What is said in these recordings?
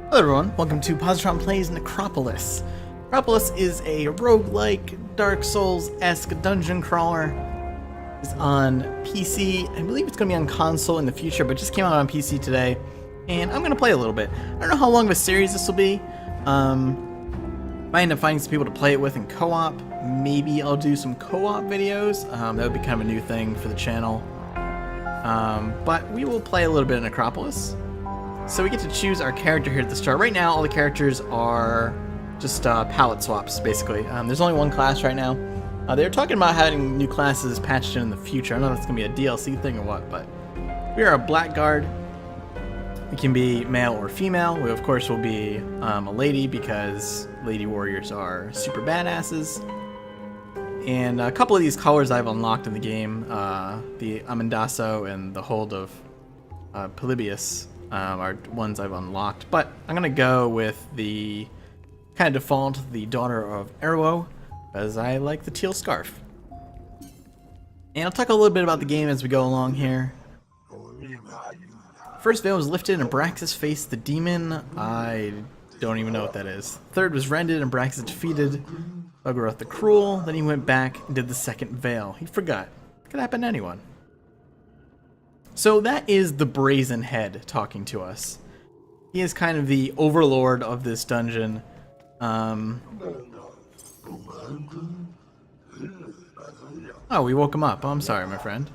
Hello everyone, welcome to Positron Plays Necropolis. Necropolis is a roguelike, Dark Souls-esque dungeon crawler. It's on PC. I believe it's going to be on console in the future, but just came out on PC today. And I'm going to play a little bit. I don't know how long of a series this will be. Might end up finding some people to play it with in co-op. Maybe I'll do some co-op videos. That would be kind of a new thing for the channel. But we will play a little bit of Necropolis. So we get to choose our character here at the start. Right now, all the characters are just palette swaps, basically. There's only one class right now. They were talking about having new classes patched in the future. I don't know if it's going to be a DLC thing or what, but we are a blackguard. We can be male or female. We, of course, will be a lady because lady warriors are super badasses. And a couple of these colors I've unlocked in the game, the Amendaso and the Hold of Polybius, are ones I've unlocked. But I'm going to go with the kind of default, the Daughter of Erwo, because I like the teal scarf. And I'll talk a little bit about the game as we go along here. First veil was lifted and Abraxas faced the demon. I don't even know what that is. Third was rended and Abraxas defeated Ugaroth the Cruel. Then he went back and did the second veil. He forgot. Could happen to anyone. So that is the Brazen Head talking to us. He is kind of the overlord of this dungeon. Oh, we woke him up. Oh, I'm sorry, my friend.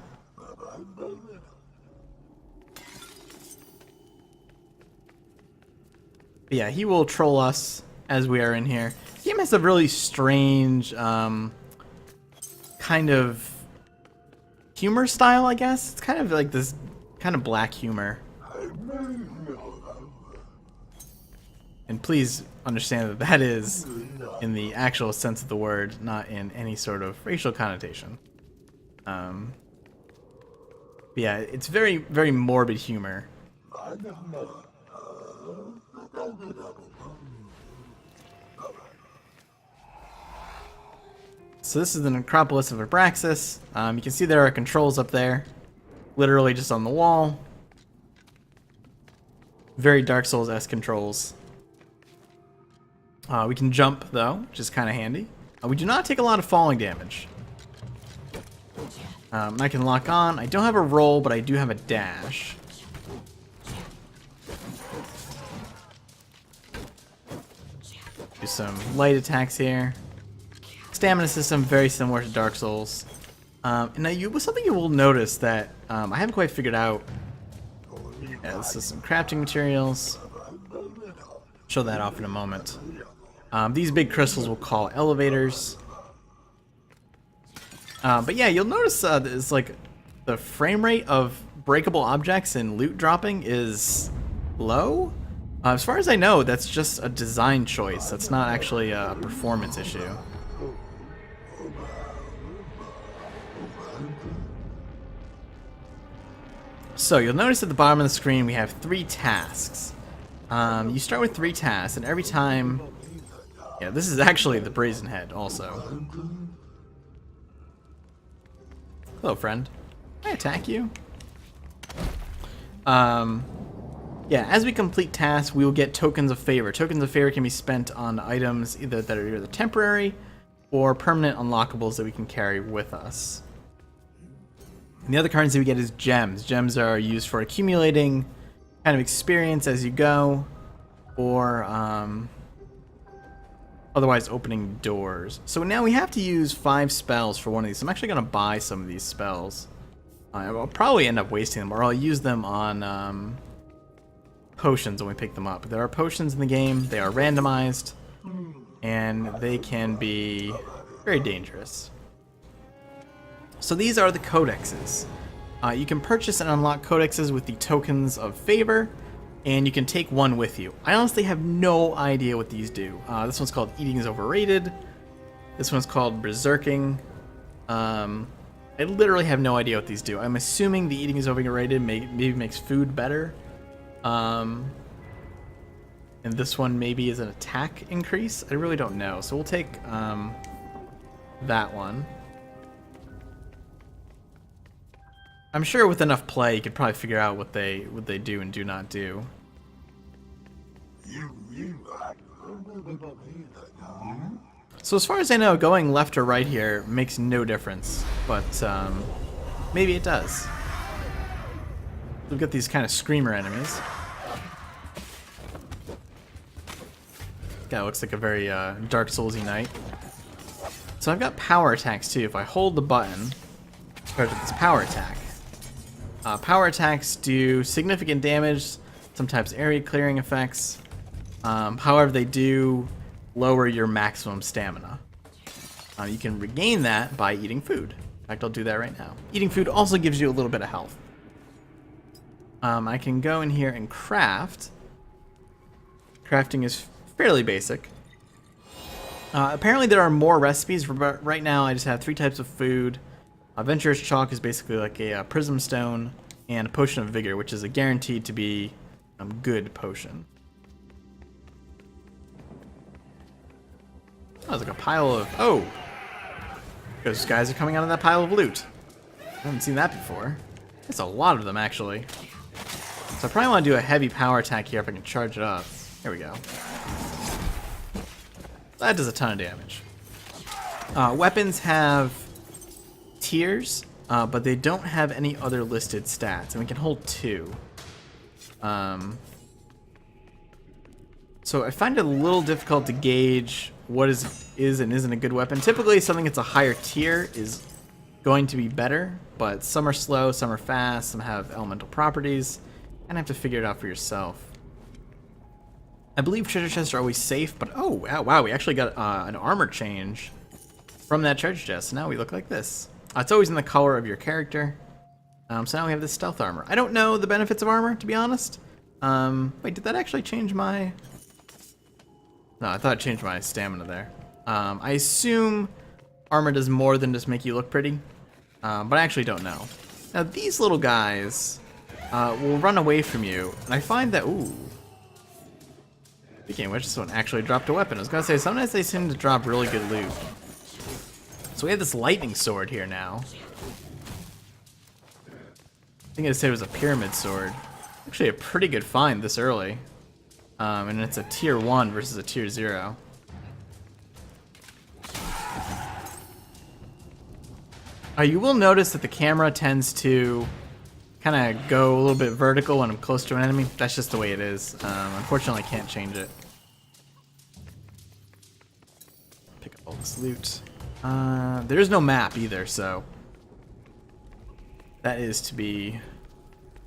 But yeah, he will troll us as we are in here. The game has a really strange kind of humor style, I guess. It's kind of like this kind of black humor. And please understand that that is in the actual sense of the word, not in any sort of racial connotation. But yeah, it's very, very morbid humor. So this is the Necropolis of Abraxas. You can see there are controls up there, literally just on the wall. Very Dark Souls-esque controls. We can jump though, which is kind of handy. We do not take a lot of falling damage. I can lock on. I don't have a roll, but I do have a dash. Do some light attacks here. Stamina system very similar to Dark Souls. And now something you will notice that I haven't quite figured out. Yeah, this is some crafting materials. Show that off in a moment. These big crystals we'll call elevators. But yeah, you'll notice it's like the frame rate of breakable objects and loot dropping is low. As far as I know, that's just a design choice. That's not actually a performance issue. So you'll notice at the bottom of the screen we have 3 tasks. You start with 3 tasks, and every time... Yeah, this is actually the Brazen Head also. Hello, friend. Can I attack you? Yeah, as we complete tasks, we will get tokens of favor. Tokens of favor can be spent on items that are either temporary or permanent unlockables that we can carry with us. And the other currency we get is gems. Gems are used for accumulating kind of experience as you go, or otherwise opening doors. So now we have to use 5 spells for one of these. I'm actually going to buy some of these spells. I'll probably end up wasting them, or I'll use them on potions when we pick them up. There are potions in the game. They are randomized, and they can be very dangerous. So these are the codexes. You can purchase and unlock codexes with the tokens of favor, and you can take one with you. I honestly have no idea what these do. This one's called Eating is Overrated. This one's called Berserking. I literally have no idea what these do. I'm assuming the Eating is Overrated maybe makes food better. And this one maybe is an attack increase. I really don't know. So we'll take that one. I'm sure with enough play, you could probably figure out what they do and do not do. So as far as I know, going left or right here makes no difference, but maybe it does. We've got these kind of screamer enemies. Guy looks like a very Dark Souls-y knight. So I've got power attacks too. If I hold the button, charge up this power attack. Power attacks do significant damage, sometimes area clearing effects. However, they do lower your maximum stamina. You can regain that by eating food. In fact, I'll do that right now. Eating food also gives you a little bit of health. I can go in here and craft. Crafting is fairly basic. Apparently there are more recipes, but right now I just have 3 types of food. Adventurous Chalk is basically like a Prism Stone, and a Potion of Vigor, which is a guaranteed to be good potion. Oh, there's like a pile of... Oh! Those guys are coming out of that pile of loot. I haven't seen that before. There's a lot of them, actually. So I probably want to do a heavy power attack here if I can charge it up. There we go. That does a ton of damage. Weapons have tiers, but they don't have any other listed stats, and we can hold 2. So I find it a little difficult to gauge what is and isn't a good weapon. Typically, something that's a higher tier is going to be better, but some are slow, some are fast, some have elemental properties, and have to figure it out for yourself. I believe treasure chests are always safe, but oh wow, we actually got an armor change from that treasure chest. So now we look like this. It's always in the color of your character. So now we have this stealth armor. I don't know the benefits of armor, to be honest. Wait, did that actually change my... No, I thought it changed my stamina there. I assume armor does more than just make you look pretty, but I actually don't know. Now these little guys will run away from you, and I find that... Ooh. Speaking of which, this one actually dropped a weapon. I was gonna say, sometimes they seem to drop really good loot. So we have this lightning sword here now. I think I'd say it was a pyramid sword. Actually a pretty good find this early. And it's a tier 1 versus a tier 0. You will notice that the camera tends to kind of go a little bit vertical when I'm close to an enemy. That's just the way it is. Unfortunately, I can't change it. Pick up all this loot. There is no map either, so that is to be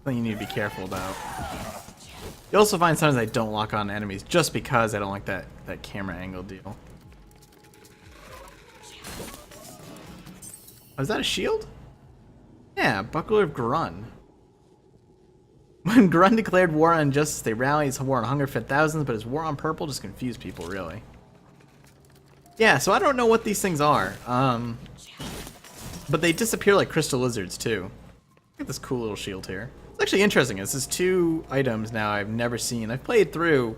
something you need to be careful about. You also find sometimes I don't lock on enemies just because I don't like that camera angle deal. Oh, is that a shield? Yeah, Buckler of Grun. When Grun declared war on injustice, they rallied. His war on hunger fed thousands, but his war on purple just confused people, really. Yeah, so I don't know what these things are. But they disappear like crystal lizards, too. Look at this cool little shield here. It's actually interesting. This is 2 items now I've never seen. I've played through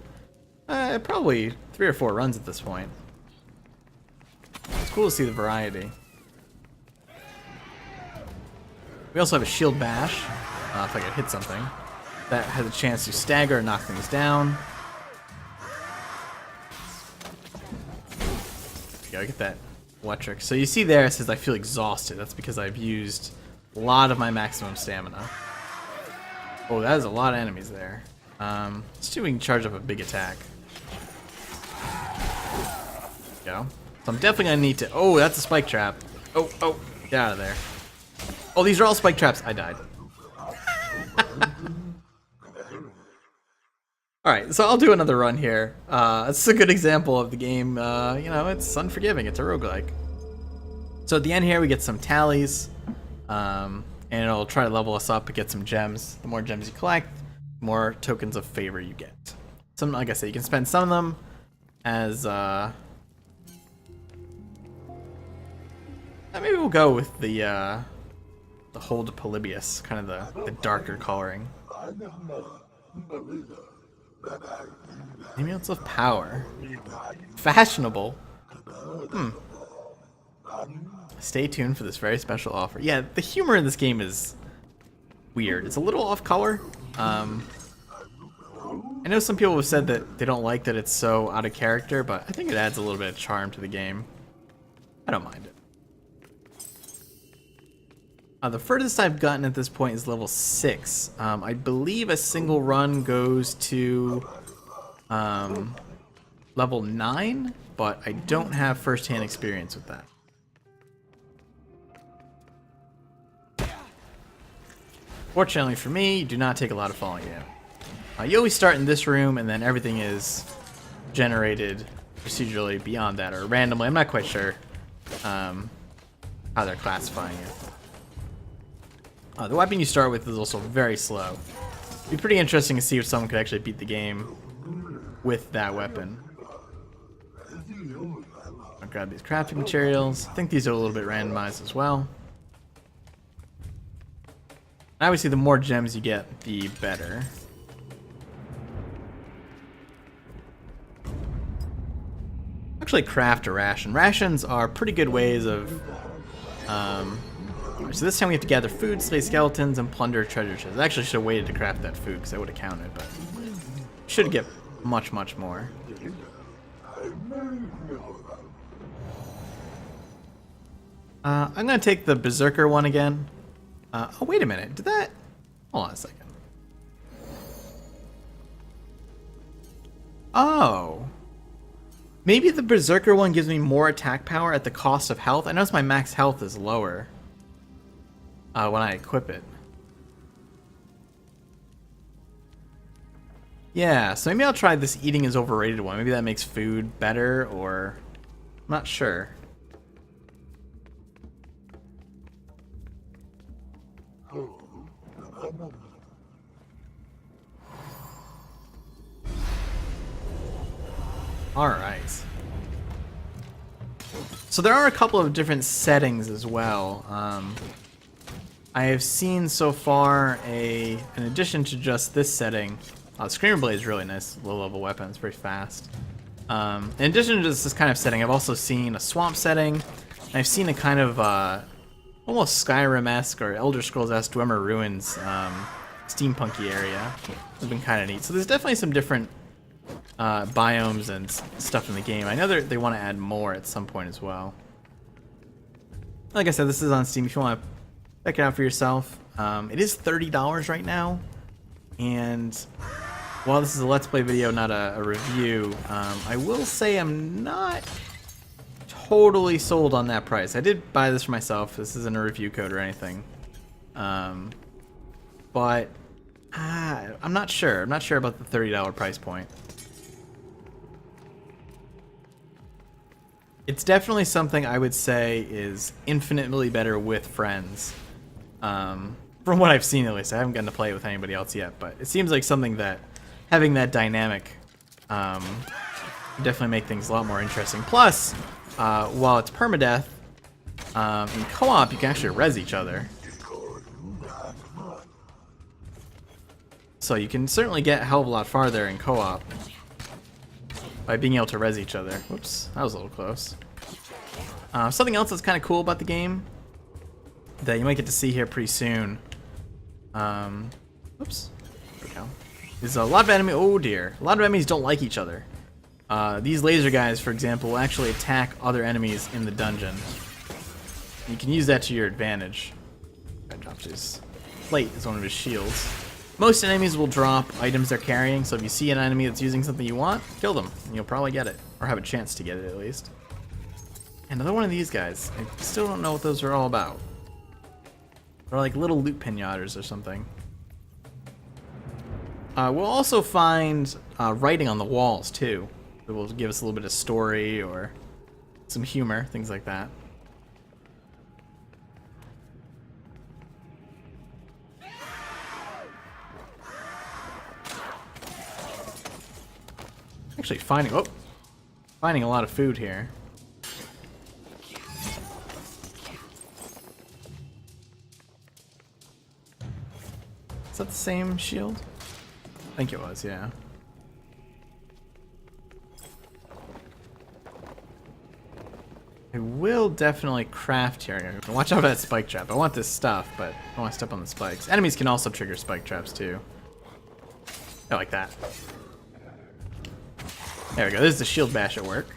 probably 3 or 4 runs at this point. It's cool to see the variety. We also have a shield bash, if I could hit something. That has a chance to stagger and knock things down. Gotta get that electric. So you see there it says I feel exhausted. That's because I've used a lot of my maximum stamina. Oh, that is a lot of enemies there. Let's see if we can charge up a big attack. There we go. So I'm definitely gonna need to... Oh, that's a spike trap. Oh, get out of there. Oh, these are all spike traps. I died. Alright, so I'll do another run here. It's a good example of the game, you know, it's unforgiving. It's a roguelike. So at the end here, we get some tallies. And it'll try to level us up and get some gems. The more gems you collect, the more tokens of favor you get. Some, like I said, you can spend some of them as, maybe we'll go with the Hold Polybius, kind of the darker coloring. Amulets of Power. Fashionable. Stay tuned for this very special offer. Yeah, the humor in this game is weird. It's a little off color. I know some people have said that they don't like that it's so out of character, but I think it adds a little bit of charm to the game. I don't mind it. The furthest I've gotten at this point is level 6. I believe a single run goes to level 9, but I don't have first-hand experience with that. Fortunately for me, you do not take a lot of falling damage. You always start in this room, and then everything is generated procedurally beyond that, or randomly. I'm not quite sure how they're classifying it. The weapon you start with is also very slow. It'd be pretty interesting to see if someone could actually beat the game with that weapon. I'll grab these crafting materials. I think these are a little bit randomized as well. Obviously, the more gems you get, the better. Actually, craft a ration. Rations are pretty good ways of... so this time we have to gather food, slay skeletons, and plunder treasure chests. I actually should have waited to craft that food because I would have counted, but should get much, much more. I'm going to take the Berserker one again. Oh, wait a minute. Did that... Hold on a second. Oh. Maybe the Berserker one gives me more attack power at the cost of health. I notice my max health is lower when I equip it. Yeah, so maybe I'll try this eating is overrated one. Maybe that makes food better, or... I'm not sure. Alright. So there are a couple of different settings as well. I have seen so far in addition to just this setting, Screamer Blade is really nice, low-level weapon, it's very fast. In addition to just this kind of setting, I've also seen a swamp setting, and I've seen a kind of almost Skyrim-esque or Elder Scrolls-esque Dwemer Ruins steampunky area. It's been kind of neat. So there's definitely some different biomes and stuff in the game. I know they want to add more at some point as well. Like I said, this is on Steam if you want to check it out for yourself. It is $30 right now, and while this is a Let's Play video, not a review, I will say I'm not totally sold on that price. I did buy this for myself. This isn't a review code or anything. But I'm not sure. I'm not sure about the $30 price point. It's definitely something I would say is infinitely better with friends. From what I've seen, at least. I haven't gotten to play it with anybody else yet, but it seems like something that having that dynamic definitely make things a lot more interesting. Plus, while it's permadeath, in co-op you can actually res each other. So you can certainly get a hell of a lot farther in co-op by being able to res each other. Whoops, that was a little close. Something else that's kind of cool about the game that you might get to see here pretty soon. Whoops, there we go. There's a lot of enemies. Oh dear, a lot of enemies don't like each other. These laser guys, for example, will actually attack other enemies in the dungeon. You can use that to your advantage. I dropped his plate as one of his shields. Most enemies will drop items they're carrying, so if you see an enemy that's using something you want, kill them, and you'll probably get it. Or have a chance to get it, at least. Another one of these guys. I still don't know what those are all about. They're like little loot pinatas or something. We'll also find writing on the walls, too. It will give us a little bit of story or some humor, things like that. Actually finding a lot of food here. Is that the same shield? I think it was, yeah. I will definitely craft here. Watch out for that spike trap. I want this stuff, but I don't want to step on the spikes. Enemies can also trigger spike traps too. I like that. There we go. This is the shield bash at work.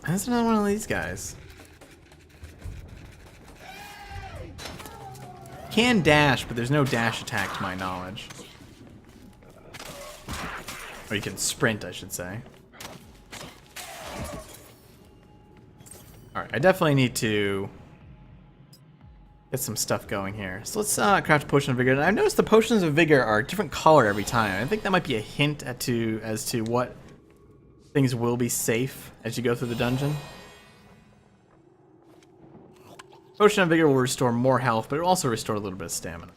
That's another one of these guys. Can dash, but there's no dash attack to my knowledge. Or you can sprint, I should say. Alright, I definitely need to get some stuff going here. So let's craft a potion of vigor. And I've noticed the potions of vigor are a different color every time. I think that might be a hint as to what things will be safe as you go through the dungeon. Potion of vigor will restore more health, but it will also restore a little bit of stamina.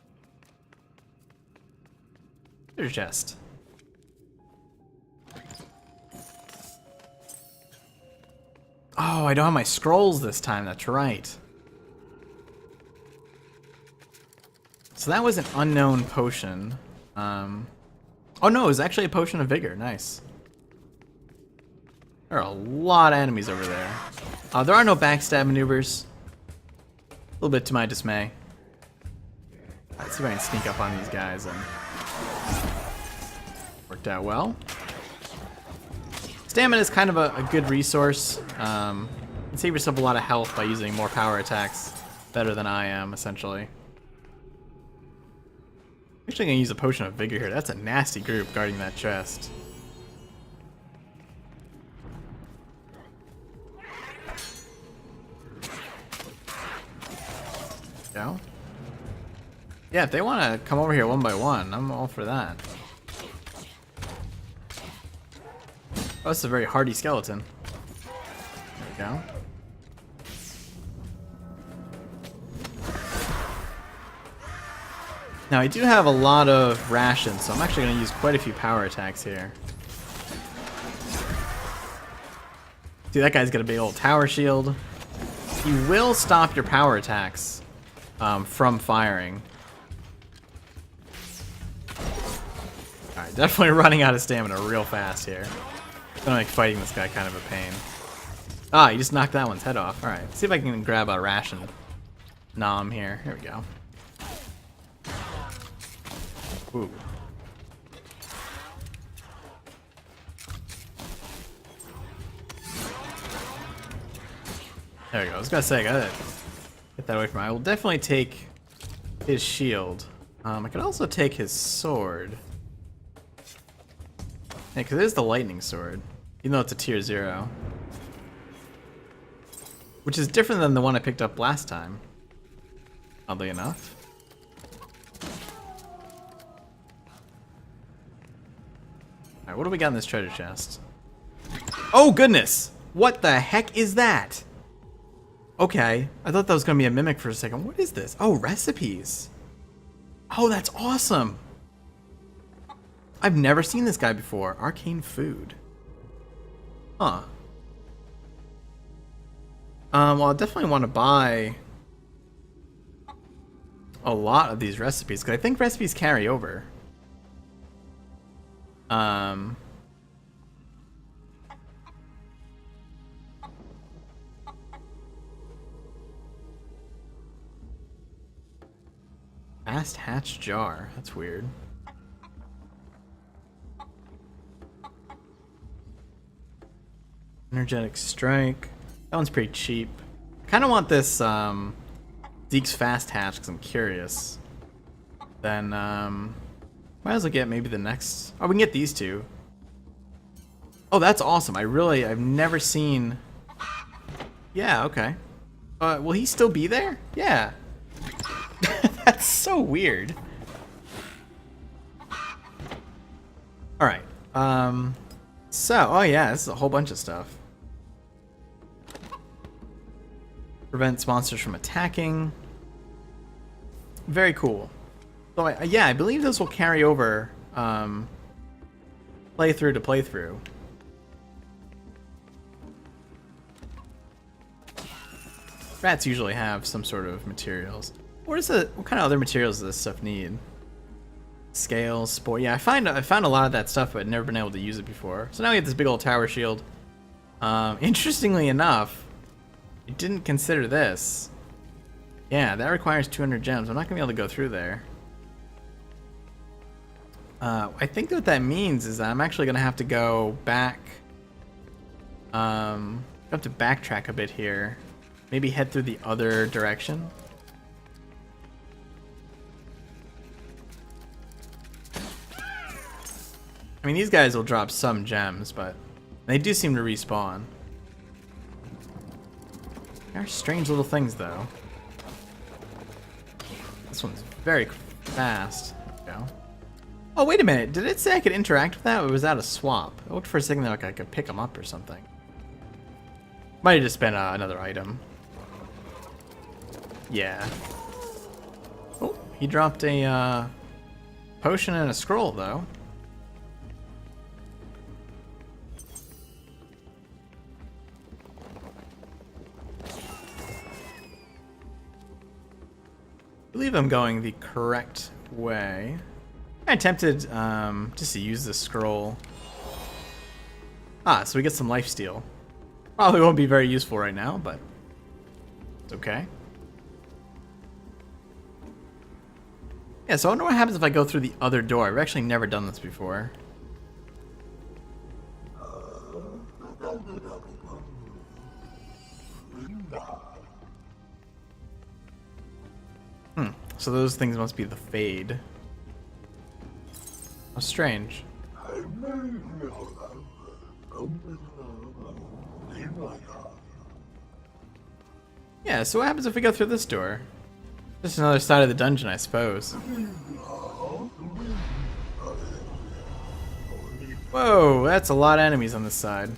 There's chest. Oh, I don't have my scrolls this time. That's right. So that was an unknown potion. Oh no, it was actually a potion of vigor. Nice. There are a lot of enemies over there. There are no backstab maneuvers. A little bit to my dismay. Let's see if I can sneak up on these guys. And worked out well. Stamina is kind of a good resource. You can save yourself a lot of health by using more power attacks. Better than I am, essentially. Actually gonna use a potion of vigor here. That's a nasty group guarding that chest. Go. Yeah, if they want to come over here one by one, I'm all for that. Oh, it's a very hardy skeleton. There we go. Now, I do have a lot of rations, so I'm actually going to use quite a few power attacks here. See, that guy's got a big old tower shield. He will stop your power attacks from firing. Alright, definitely running out of stamina real fast here. It's gonna make fighting this guy kind of a pain. Ah, you just knocked that one's head off. Alright, see if I can grab a ration nom here. Here we go. Ooh. There we go. I was gonna say, I gotta get that away from him. I will definitely take his shield. I could also take his sword. Yeah, because it is the lightning sword, even though it's a tier 0. Which is different than the one I picked up last time, oddly enough. Alright, what do we got in this treasure chest? Oh goodness! What the heck is that? Okay, I thought that was going to be a mimic for a second. What is this? Oh, recipes. Oh, that's awesome. I've never seen this guy before. Arcane food. Huh. Well, I definitely want to buy a lot of these recipes, because I think recipes carry over. Fast hatch jar. That's weird. Energetic strike. That one's pretty cheap. I kind of want this Zeke's fast hatch because I'm curious. Then might as well get maybe the next. Oh, we can get these two. Oh, that's awesome. I've never seen. Yeah. Okay. Will he still be there? Yeah. That's so weird. All right. So, oh yeah, this is a whole bunch of stuff. Prevents monsters from attacking. Very cool. So yeah, I believe this will carry over playthrough to playthrough. Rats usually have some sort of materials. What kind of other materials does this stuff need? Scales, spore. Yeah, I found a lot of that stuff, but I'd never been able to use it before. So now we have this big old tower shield. Interestingly enough, I didn't consider this. Yeah, that requires 200 gems. I'm not gonna be able to go through there. I think what that means is that I'm actually gonna have to go back. I have to backtrack a bit here. Maybe head through the other direction. I mean, these guys will drop some gems, but they do seem to respawn. They are strange little things, though. This one's very fast. There we go. Oh, wait a minute. Did it say I could interact with that, or was that a swap? I looked for a second like I could pick them up or something. Might have just been another item. Yeah. Oh, he dropped a potion and a scroll, though. I believe I'm going the correct way. I attempted just to use the scroll. Ah, so we get some lifesteal. Probably won't be very useful right now, but it's okay. Yeah, so I wonder what happens if I go through the other door. I've actually never done this before. So those things must be the fade. How strange. Yeah, so what happens if we go through this door? Just another side of the dungeon, I suppose. Whoa, that's a lot of enemies on this side.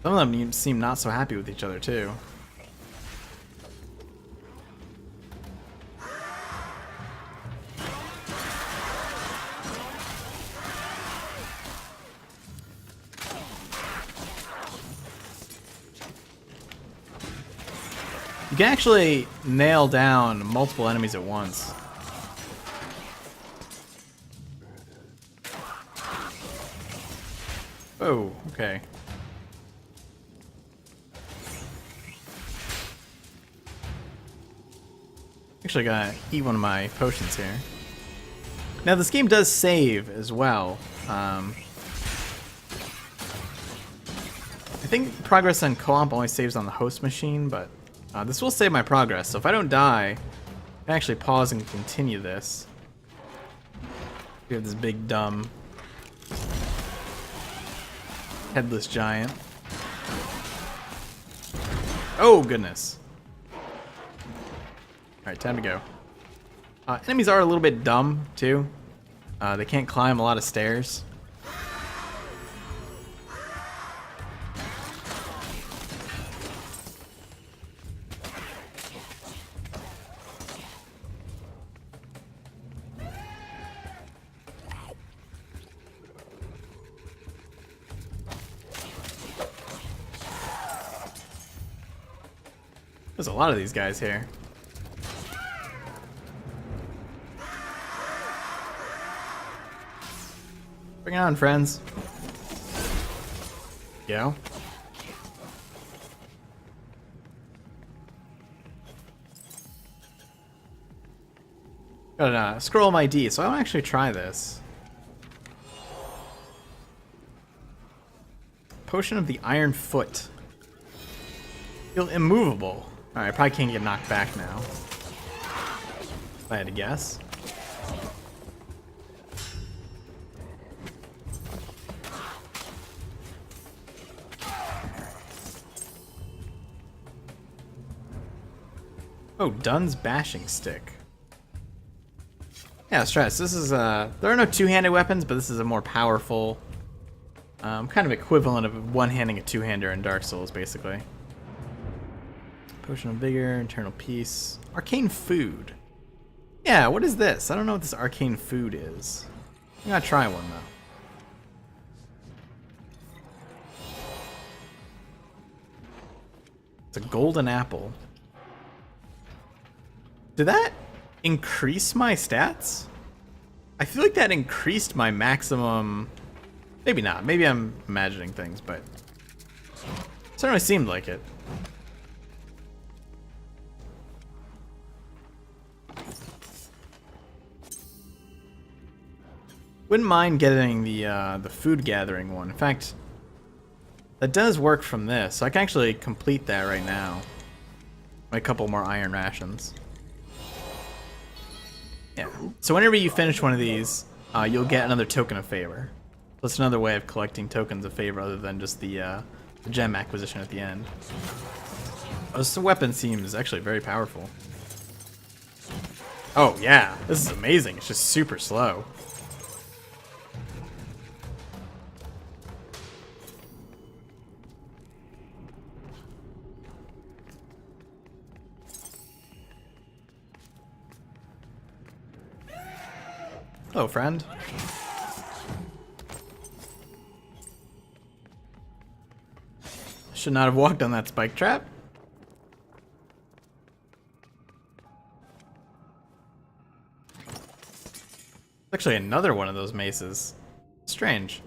Some of them seem not so happy with each other, too. You can actually nail down multiple enemies at once. Oh, okay. Actually gotta eat one of my potions here. Now this game does save as well. I think progress on co-op only saves on the host machine, but this will save my progress, so if I don't die, I can actually pause and continue this. We have this big, dumb, headless giant. Oh, goodness. Alright, time to go. Enemies are a little bit dumb, too. They can't climb a lot of stairs. There's a lot of these guys here. Bring it on, friends. Go. Got a scroll my D, so I want to actually try this. Potion of the Iron Foot. Feel immovable. Alright, I probably can't get knocked back now. If I had to guess. Oh, Dunn's Bashing Stick. Yeah, let's try this. This is, there are no two-handed weapons, but this is a more powerful, kind of equivalent of one-handing a two-hander in Dark Souls, basically. Potion of Vigor, Internal Peace, Arcane Food. Yeah, what is this? I don't know what this Arcane Food is. I'm gonna try one, though. It's a golden apple. Did that increase my stats? I feel like that increased my maximum... Maybe not. Maybe I'm imagining things, but... It certainly seemed like it. Wouldn't mind getting the food gathering one. In fact, that does work from this, so I can actually complete that right now. A couple more iron rations. Yeah. So whenever you finish one of these, you'll get another token of favor. So it's another way of collecting tokens of favor other than just the gem acquisition at the end. Oh, this weapon seems actually very powerful. Oh yeah, this is amazing. It's just super slow. Hello, friend. Should not have walked on that spike trap. Actually, another one of those maces. Strange.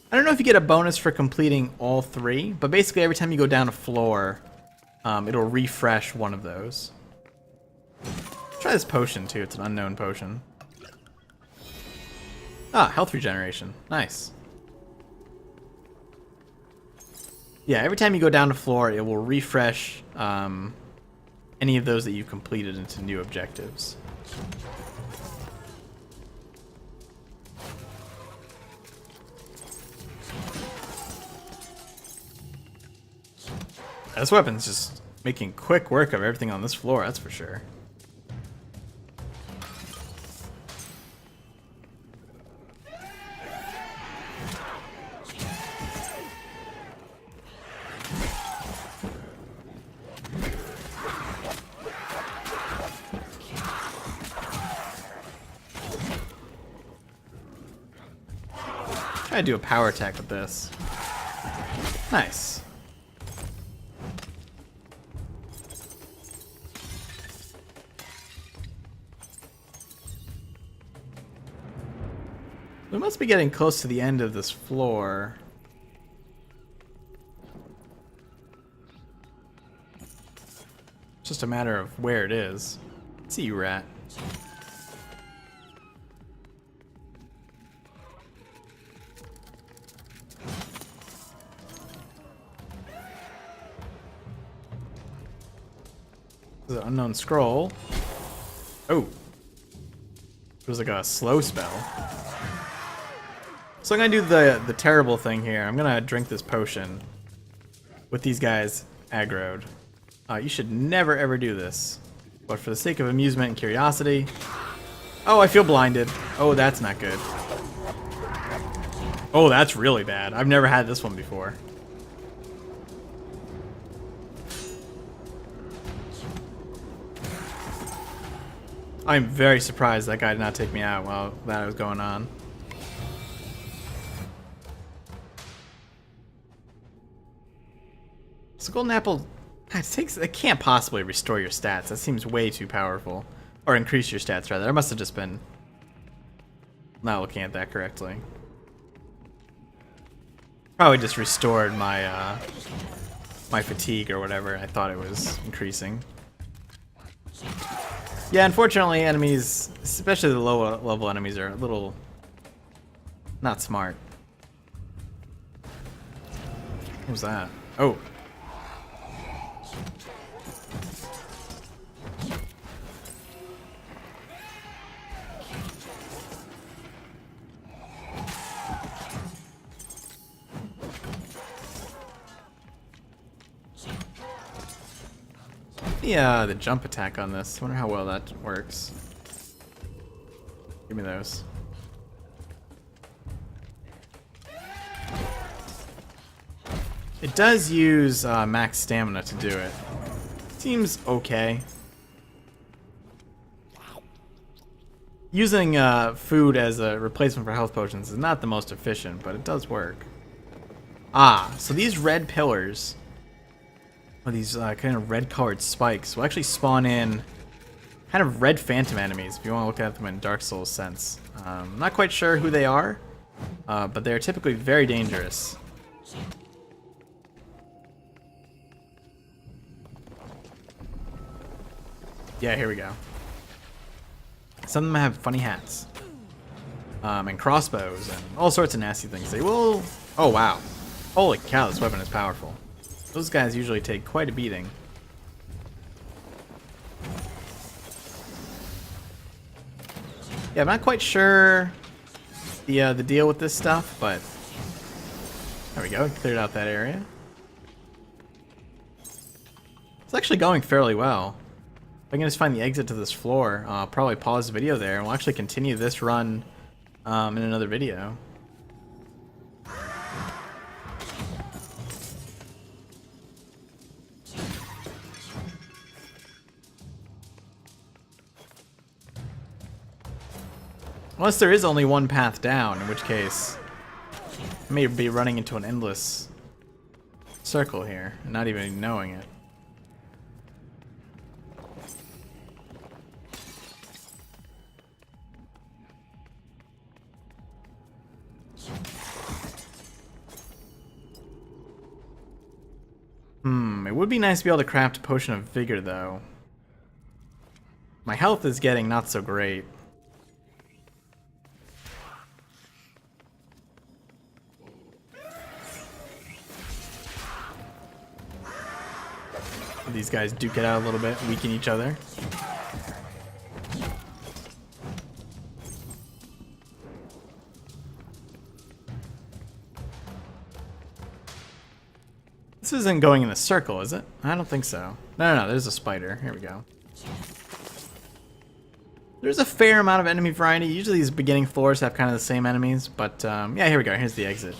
I don't know if you get a bonus for completing all three, but basically every time you go down a floor, it'll refresh one of those. Try this potion too, it's an unknown potion. Ah, health regeneration. Nice. Yeah, every time you go down a floor, it will refresh any of those that you've completed into new objectives. This weapon's just making quick work of everything on this floor, that's for sure. Try to do a power attack with this. Nice. We must be getting close to the end of this floor. It's just a matter of where it is. See you, rat. This is an unknown scroll. Oh. It was like a slow spell. So I'm gonna do the terrible thing here. I'm gonna drink this potion with these guys aggroed. You should never ever do this. But for the sake of amusement and curiosity... Oh, I feel blinded. Oh, that's not good. Oh, that's really bad. I've never had this one before. I'm very surprised that guy did not take me out while that was going on. So golden apple, it can't possibly restore your stats. That seems way too powerful. Or increase your stats, rather. I must have just been not looking at that correctly. Probably just restored my my fatigue or whatever. I thought it was increasing. Yeah, unfortunately, enemies, especially the low level enemies, are a little not smart. What was that? Oh. Yeah, the jump attack on this. I wonder how well that works. Give me those. It does use max stamina to do it. Seems okay. Using food as a replacement for health potions is not the most efficient, but it does work. Ah, so these red pillars, or these kind of red-colored spikes, will actually spawn in kind of red phantom enemies, if you want to look at them in Dark Souls sense. I'm not quite sure who they are, but they're typically very dangerous. Yeah, here we go. Some of them have funny hats. and crossbows and all sorts of nasty things. They will... Oh, wow. Holy cow, this weapon is powerful. Those guys usually take quite a beating. Yeah, I'm not quite sure the deal with this stuff, but there we go. Cleared out that area. It's actually going fairly well. If I can just find the exit to this floor, I'll probably pause the video there, and we'll actually continue this run in another video. Unless there is only one path down, in which case I may be running into an endless circle here and not even knowing it. It would be nice to be able to craft a potion of vigor, though. My health is getting not so great. These guys duke it out a little bit, weaken each other. This isn't going in a circle, is it? I don't think so. No, there's a spider. Here we go. There's a fair amount of enemy variety. Usually these beginning floors have kind of the same enemies, but yeah, here we go. Here's the exit.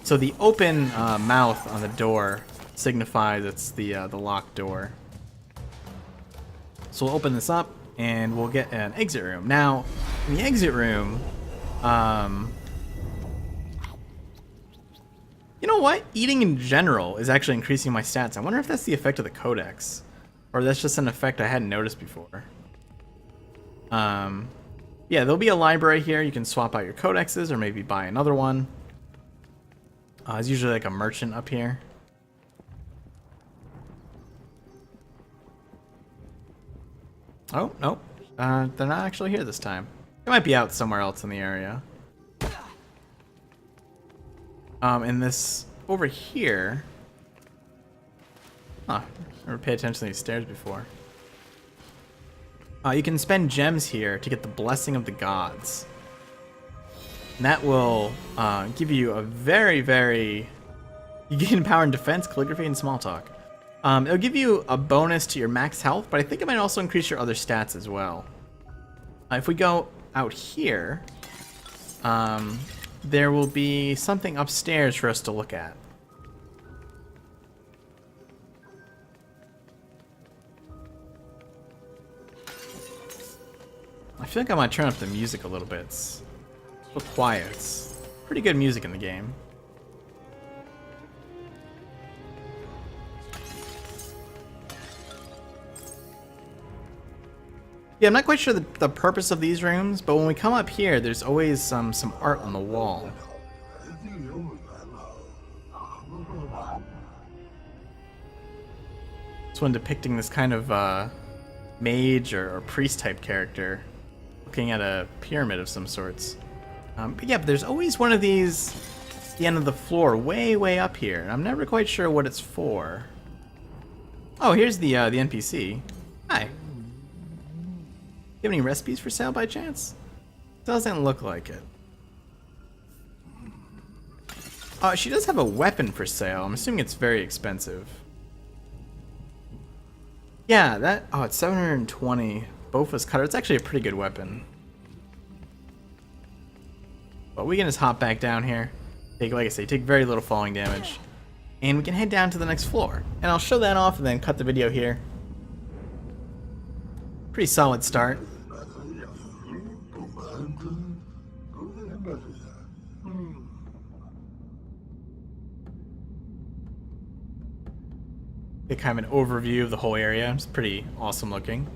So the open mouth on the door signifies it's the locked door. So we'll open this up and we'll get an exit room. Now, in the exit room, you know what? Eating in general is actually increasing my stats. I wonder if that's the effect of the codex, or that's just an effect I hadn't noticed before. Yeah, there'll be a library here. You can swap out your codexes or maybe buy another one. There's usually like a merchant up here. Oh, nope. They're not actually here this time. They might be out somewhere else in the area. And this over here... Huh, never paid attention to these stairs before. You can spend gems here to get the Blessing of the Gods. And that will give you a very, very... You gain power and defense, calligraphy, and small talk. It'll give you a bonus to your max health, but I think it might also increase your other stats as well. If we go out here, there will be something upstairs for us to look at. I feel like I might turn up the music a little bit. It's a little quiet. It's pretty good music in the game. Yeah, I'm not quite sure the purpose of these rooms, but when we come up here, there's always some art on the wall. This one depicting this kind of mage or priest type character looking at a pyramid of some sorts. But yeah, but there's always one of these at the end of the floor, way up here, and I'm never quite sure what it's for. Oh, here's the NPC. Hi. You have any recipes for sale by chance? Doesn't look like it. She does have a weapon for sale. I'm assuming it's very expensive. Yeah, that... Oh, it's 720. Bofus Cutter. It's actually a pretty good weapon. But we can just hop back down here. Take, like I say, take very little falling damage. And we can head down to the next floor. And I'll show that off and then cut the video here. Pretty solid start. Get kind of an overview of the whole area. It's pretty awesome looking.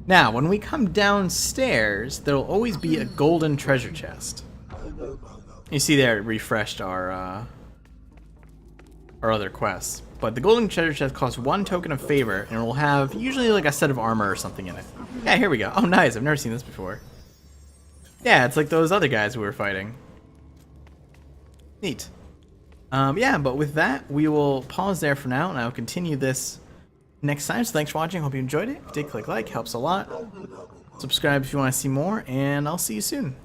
Now, when we come downstairs, there'll always be a golden treasure chest. You see there, it refreshed our other quests. but the golden treasure chest costs 1 token of favor, and it will have usually like a set of armor or something in it. Yeah, here we go. Oh, nice. I've never seen this before. Yeah, it's like those other guys we were fighting. Neat. Yeah, but with that, we will pause there for now, and I'll continue this next time. So thanks for watching. Hope you enjoyed it. If you did, click like. Helps a lot. Subscribe if you want to see more, and I'll see you soon.